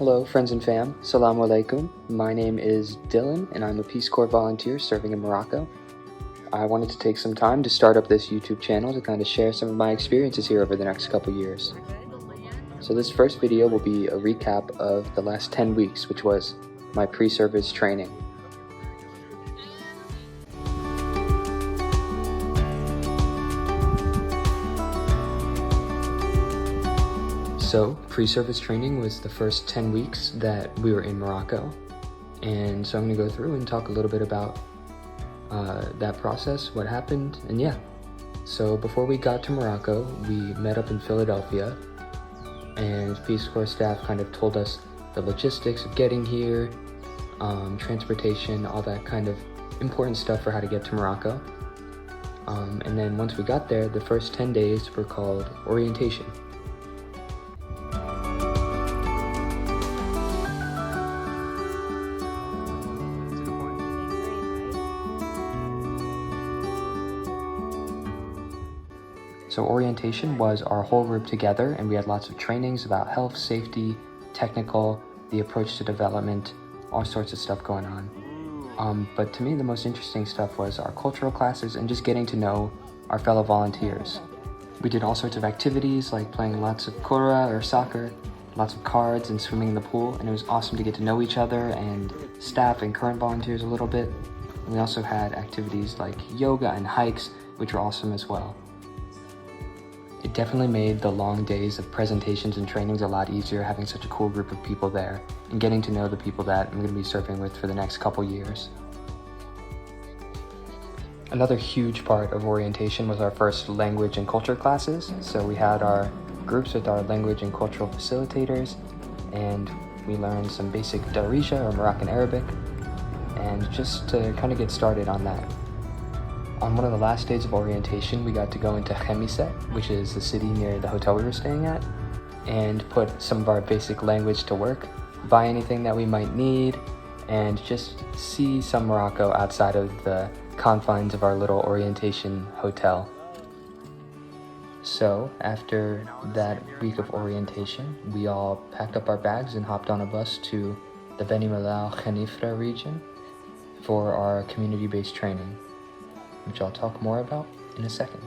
Hello friends and fam, Assalamu alaikum. My name is Dylan and I'm a Peace Corps volunteer serving in Morocco. I wanted to take some time to start up this YouTube channel to kind of share some of my experiences here over the next couple years. So this first video will be a recap of the last 10 weeks, which was my pre-service training. So pre-service training was the first 10 weeks that we were in Morocco. And so I'm gonna go through and talk a little bit about that process, what happened, and yeah. So before we got to Morocco, we met up in Philadelphia and Peace Corps staff kind of told us the logistics of getting here, transportation, all that kind of important stuff for how to get to Morocco. And then once we got there, the first 10 days were called orientation. So orientation was our whole group together, and we had lots of trainings about health, safety, technical, the approach to development, all sorts of stuff going on. But to me, the most interesting stuff was our cultural classes and just getting to know our fellow volunteers. We did all sorts of activities like playing lots of kura or soccer, lots of cards and swimming in the pool, and it was awesome to get to know each other and staff and current volunteers a little bit. And we also had activities like yoga and hikes, which were awesome as well. It definitely made the long days of presentations and trainings a lot easier, having such a cool group of people there and getting to know the people that I'm going to be serving with for the next couple years. Another huge part of orientation was our first language and culture classes. So we had our groups with our language and cultural facilitators, and we learned some basic Darija or Moroccan Arabic, and just to kind of get started on that. On one of the last days of orientation, we got to go into Khemisa, which is the city near the hotel we were staying at, and put some of our basic language to work, buy anything that we might need, and just see some Morocco outside of the confines of our little orientation hotel. So after that week of orientation, we all packed up our bags and hopped on a bus to the Beni Mellal Khenifra region for our community-based training, which I'll talk more about in a second.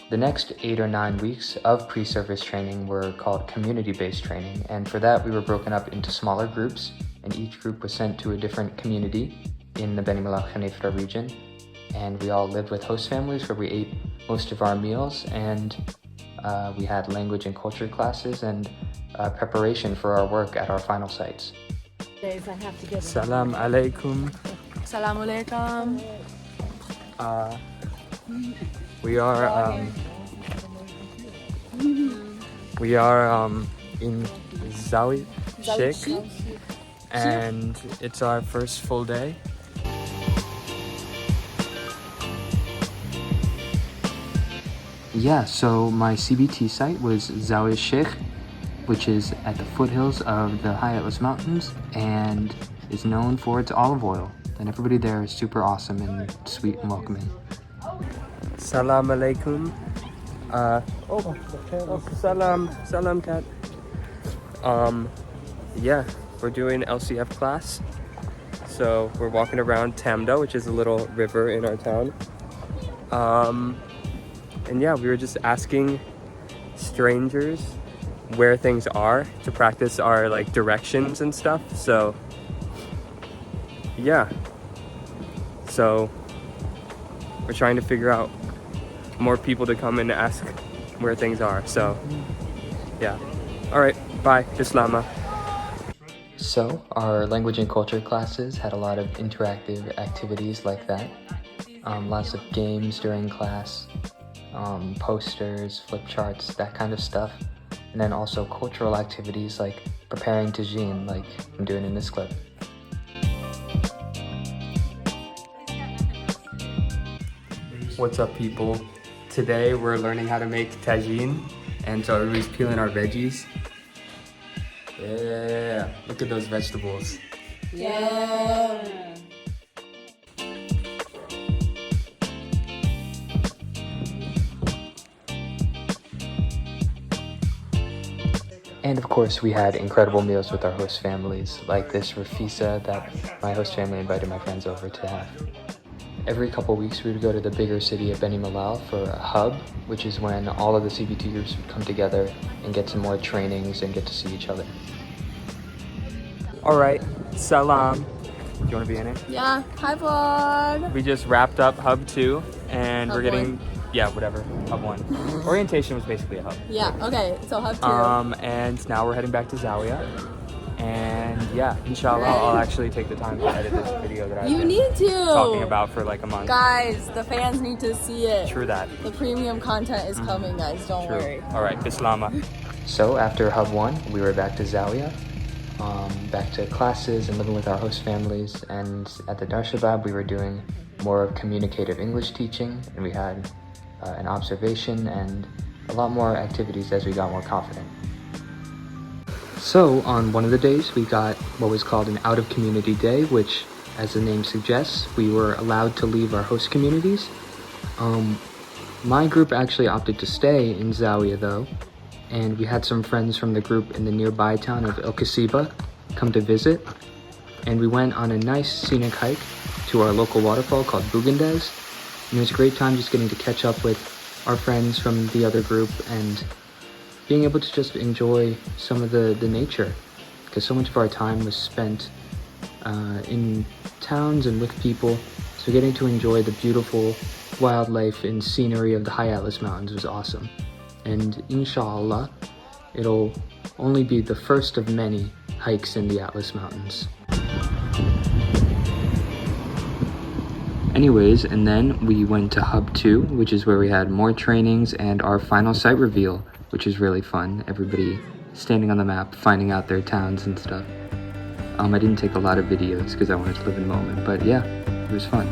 The next 8 or 9 weeks of pre-service training were called community-based training, and for that we were broken up into smaller groups, and each group was sent to a different community in the Beni Mellal Khenifra region, and we all lived with host families where we ate most of our meals, and we had language and culture classes and preparation for our work at our final sites. Salam alaikum. Salam alaikum. We are in Zawi Sheikh, and it's our first full day. Yeah, so my CBT site was Zawi Sheikh, which is at the foothills of the High Atlas Mountains and is known for its olive oil. And everybody there is super awesome and sweet and welcoming. Salam alaikum. Salam cat. Yeah, we're doing LCF class. So we're walking around Tamda, which is a little river in our town. And yeah, we were just asking strangers where things are to practice our like directions and stuff. So yeah, so we're trying to figure out more people to come and ask where things are. So yeah, all right, bye, Islama. So our language and culture classes had a lot of interactive activities like that. Lots of games during class, posters, flip charts, that kind of stuff. And then also cultural activities like preparing tagine, like I'm doing in this clip. What's up, people? Today we're learning how to make tagine, and so everybody's peeling our veggies. Yeah, look at those vegetables. Yeah. And of course, we had incredible meals with our host families, like this rafisa that my host family invited my friends over to have. Every couple weeks, we would go to the bigger city of Beni Mellal for a hub, which is when all of the CBT groups would come together and get some more trainings and get to see each other. All right, salam. Do you want to be in it? Yeah, hi vlog. We just wrapped up Hub 2, and Hub we're getting, one. yeah, whatever, Hub 1. Orientation was basically a hub. Yeah, okay, so hub 2. And now we're heading back to Zawiya. And yeah, inshallah, I'll actually take the time to edit this video that I've You been need to. talking about for like a month. Guys, the fans need to see it. True that. The premium content is coming, guys, don't True. worry. All right, Bislama. So after Hub 1, we were back to Zawiya, back to classes and living with our host families. And at the Dar Shabab, we were doing more of communicative English teaching, and we had an observation and a lot more activities as we got more confident. So on one of the days, we got what was called an out-of-community day, which, as the name suggests, we were allowed to leave our host communities. My group actually opted to stay in Zawiya though, and we had some friends from the group in the nearby town of El Kasiba come to visit, and we went on a nice scenic hike to our local waterfall called Bugandez, and it was a great time just getting to catch up with our friends from the other group and being able to just enjoy some of the nature, because so much of our time was spent in towns and with people, so getting to enjoy the beautiful wildlife and scenery of the High Atlas Mountains was awesome. And inshallah, it'll only be the first of many hikes in the Atlas Mountains. Anyways, and then we went to Hub 2, which is where we had more trainings and our final site reveal, which was really fun. Everybody standing on the map, finding out their towns and stuff. I didn't take a lot of videos because I wanted to live in the moment, but yeah, it was fun.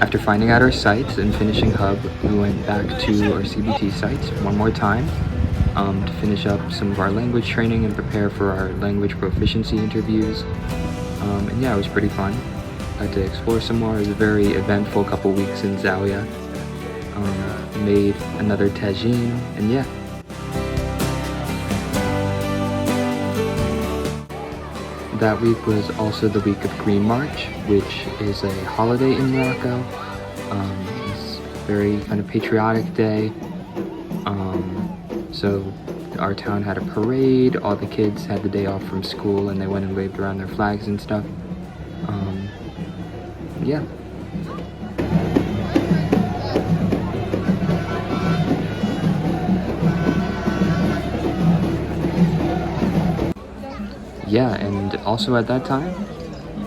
After finding out our sites and finishing Hub, we went back to our CBT sites one more time to finish up some of our language training and prepare for our language proficiency interviews. And yeah, it was pretty fun. I had to explore some more. It was a very eventful couple weeks in Zawiya. Made another tagine, and yeah. That week was also the week of Green March, which is a holiday in Morocco. It's a very kind of patriotic day. So our town had a parade, all the kids had the day off from school and they went and waved around their flags and stuff. Yeah. Yeah, and also at that time,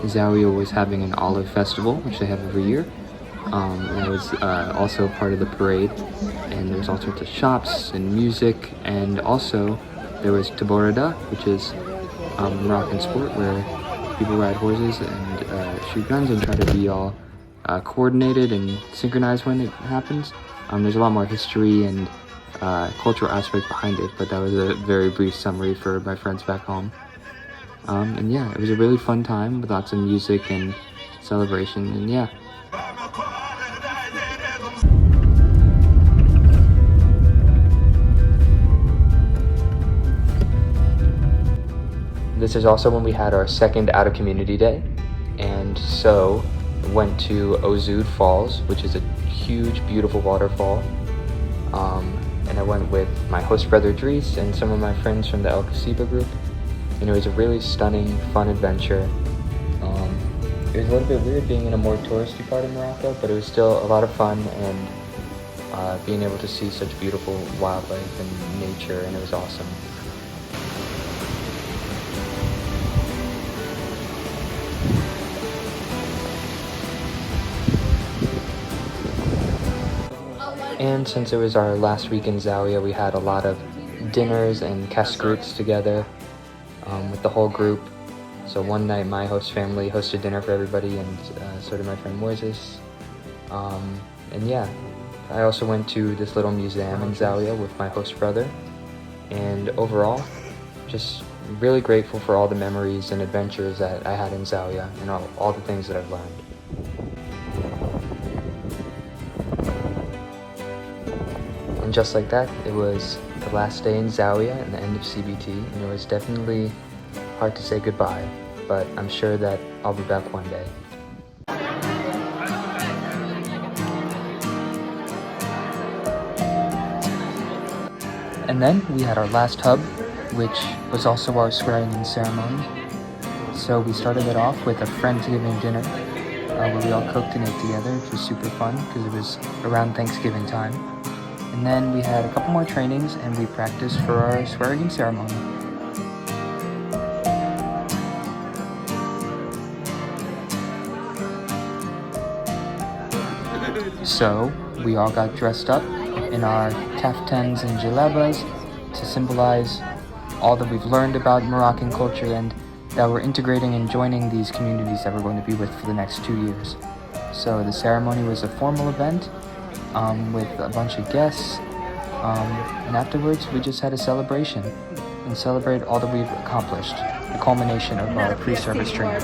Zawiya was having an olive festival, which they have every year. That was also part of the parade, and there was all sorts of shops and music, and also there was taborada, which is a Moroccan sport where people ride horses and shoot guns and try to be all coordinated and synchronized when it happens. There's a lot more history and cultural aspect behind it, but that was a very brief summary for my friends back home. And yeah, it was a really fun time with lots of music and celebration, and yeah. This is also when we had our second out-of-community day, and so went to Ozud Falls, which is a huge, beautiful waterfall. And I went with my host brother Dries and some of my friends from the El Kasiba group, and it was a really stunning, fun adventure. It was a little bit weird being in a more touristy part of Morocco, but it was still a lot of fun, and being able to see such beautiful wildlife and nature, and it was awesome. And since it was our last week in Zawiya, we had a lot of dinners and kaskroots together with the whole group. So one night my host family hosted dinner for everybody, and so did my friend Moises. And yeah, I also went to this little museum in Zawiya with my host brother. And overall, just I'm really grateful for all the memories and adventures that I had in Zawiya and all the things that I've learned. And just like that, it was the last day in Zawiya and the end of CBT, and it was definitely hard to say goodbye, but I'm sure that I'll be back one day. And then we had our last hub, which was also our swearing-in ceremony. So we started it off with a Friendsgiving dinner, where we all cooked and ate together, which was super fun because it was around Thanksgiving time. And then we had a couple more trainings and we practiced for our swearing-in ceremony. So we all got dressed up in our kaftans and jalabas to symbolize all that we've learned about Moroccan culture and that we're integrating and joining these communities that we're going to be with for the next 2 years. So the ceremony was a formal event with a bunch of guests, and afterwards we just had a celebration and celebrate all that we've accomplished, the culmination of our pre-service training.